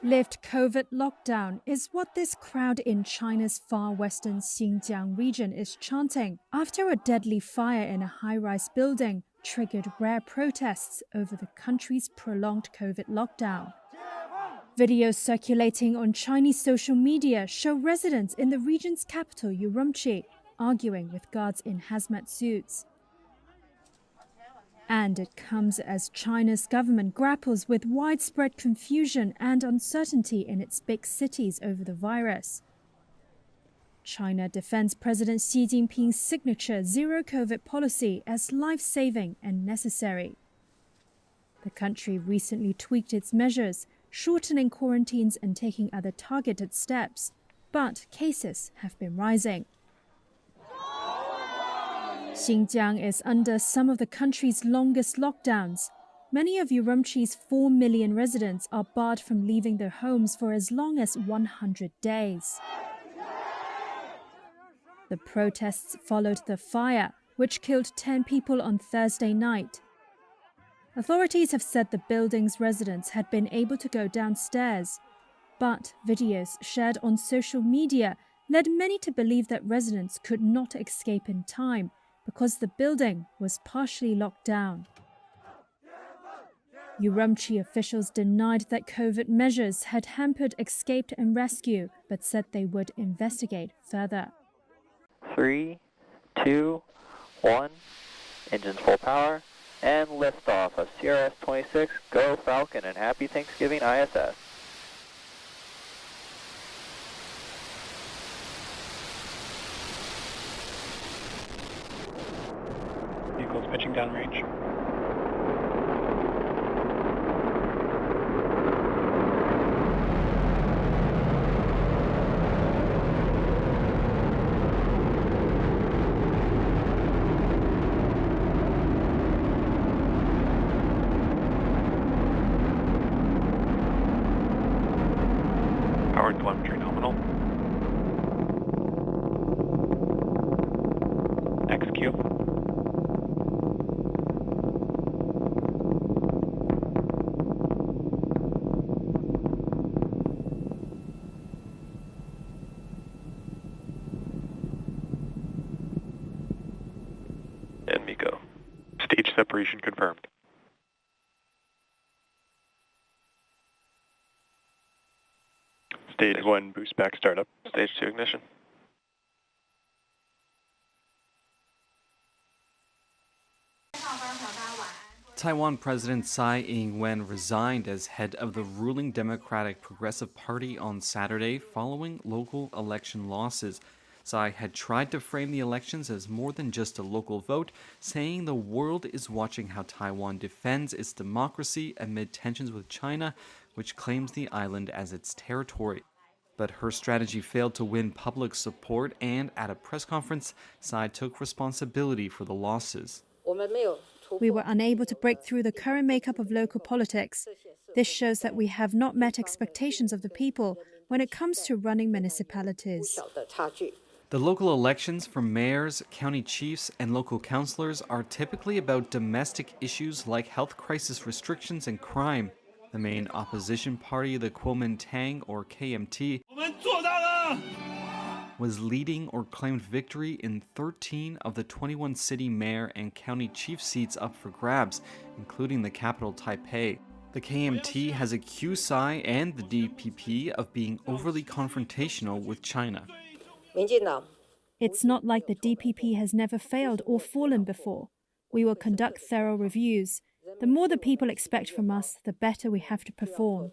Lift COVID lockdown is what this crowd in China's far western Xinjiang region is chanting after a deadly fire in a high-rise building triggered rare protests over the country's prolonged COVID lockdown. Videos circulating on Chinese social media show residents in the region's capital, Urumqi, arguing with guards in hazmat suits. And it comes as China's government grapples with widespread confusion and uncertainty in its big cities over the virus. China defends President Xi Jinping's signature zero-COVID policy as life-saving and necessary. The country recently tweaked its measures, shortening quarantines and taking other targeted steps, but cases have been rising. Xinjiang is under some of the country's longest lockdowns. Many of Urumqi's 4 million residents are barred from leaving their homes for as long as 100 days. The protests followed the fire, which killed 10 people on Thursday night. Authorities have said the building's residents had been able to go downstairs, but videos shared on social media led many to believe that residents could not escape in time because the building was partially locked down. Urumqi officials denied that COVID measures had hampered escape and rescue, but said they would investigate further. 3, 2, 1, engines full power, and liftoff of CRS-26, Go Falcon, and Happy Thanksgiving ISS. Vehicles pitching downrange. Power telemetry nominal. XQ. And MECO. Stage separation confirmed. Stage 1 boost back startup. Stage 2 ignition. Taiwan President Tsai Ing-wen resigned as head of the ruling Democratic Progressive Party on Saturday following local election losses. Tsai had tried to frame the elections as more than just a local vote, saying the world is watching how Taiwan defends its democracy amid tensions with China, which claims the island as its territory. But her strategy failed to win public support, and at a press conference, Tsai took responsibility for the losses. We were unable to break through the current makeup of local politics. This shows that we have not met expectations of the people when it comes to running municipalities. The local elections for mayors, county chiefs, and local councillors are typically about domestic issues like health crisis restrictions and crime. The main opposition party, the Kuomintang, or KMT, was leading or claimed victory in 13 of the 21 city mayor and county chief seats up for grabs, including the capital Taipei. The KMT has accused Tsai and the DPP of being overly confrontational with China. It's not like the DPP has never failed or fallen before. We will conduct thorough reviews. The more the people expect from us, the better we have to perform.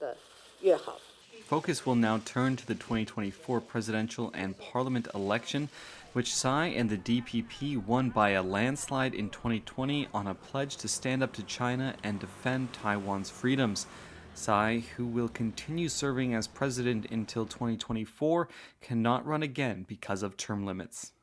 Focus will now turn to the 2024 presidential and parliament election, which Tsai and the DPP won by a landslide in 2020 on a pledge to stand up to China and defend Taiwan's freedoms. Tsai, who will continue serving as president until 2024, cannot run again because of term limits.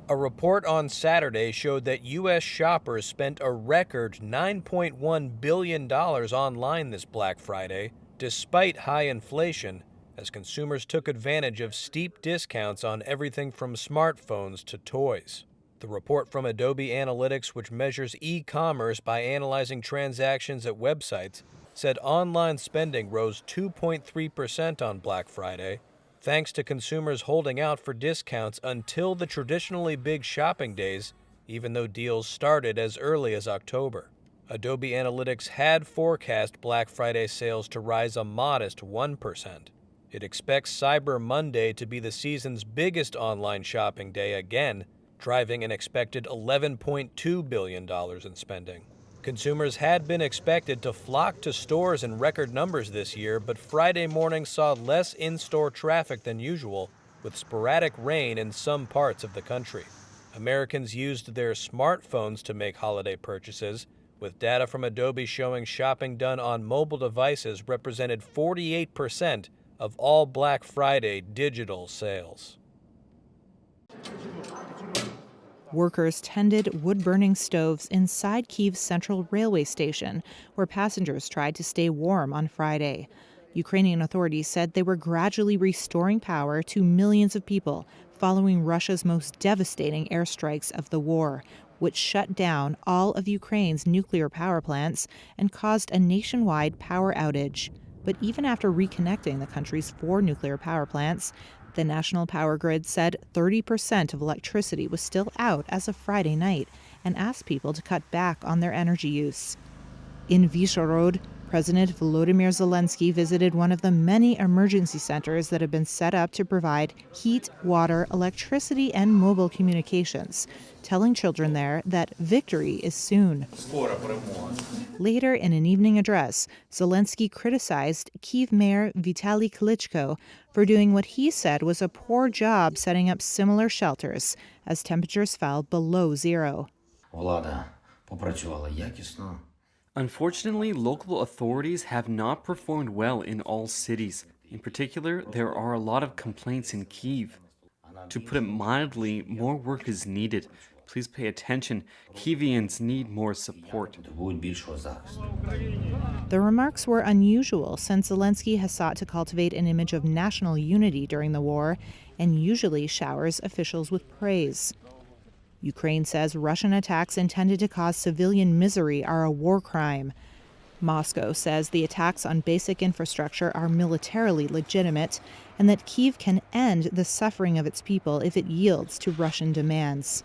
A report on Saturday showed that U.S. shoppers spent a record $9.1 billion online this Black Friday, despite high inflation, as consumers took advantage of steep discounts on everything from smartphones to toys. The report from Adobe Analytics, which measures e-commerce by analyzing transactions at websites, said online spending rose 2.3% on Black Friday, thanks to consumers holding out for discounts until the traditionally big shopping days, even though deals started as early as October. Adobe Analytics had forecast Black Friday sales to rise a modest 1%. It expects Cyber Monday to be the season's biggest online shopping day again, driving an expected $11.2 billion in spending. Consumers had been expected to flock to stores in record numbers this year, but Friday morning saw less in-store traffic than usual, with sporadic rain in some parts of the country. Americans used their smartphones to make holiday purchases, with data from Adobe showing shopping done on mobile devices represented 48% of all Black Friday digital sales. Workers tended wood-burning stoves inside Kyiv's central railway station, where passengers tried to stay warm on Friday. Ukrainian authorities said they were gradually restoring power to millions of people following Russia's most devastating airstrikes of the war, which shut down all of Ukraine's nuclear power plants and caused a nationwide power outage. But even after reconnecting the country's 4 nuclear power plants, the national power grid said 30% of electricity was still out as of Friday night and asked people to cut back on their energy use. In Vyshovod, President Volodymyr Zelensky visited one of the many emergency centers that have been set up to provide heat, water, electricity, and mobile communications, telling children there that victory is soon. Later, in an evening address, Zelensky criticized Kyiv Mayor Vitaly Klitschko for doing what he said was a poor job setting up similar shelters as temperatures fell below zero. Unfortunately, local authorities have not performed well in all cities. In particular, there are a lot of complaints in Kyiv. To put it mildly, more work is needed. Please pay attention. Kyivians need more support. The remarks were unusual since Zelensky has sought to cultivate an image of national unity during the war and usually showers officials with praise. Ukraine says Russian attacks intended to cause civilian misery are a war crime. Moscow says the attacks on basic infrastructure are militarily legitimate and that Kyiv can end the suffering of its people if it yields to Russian demands.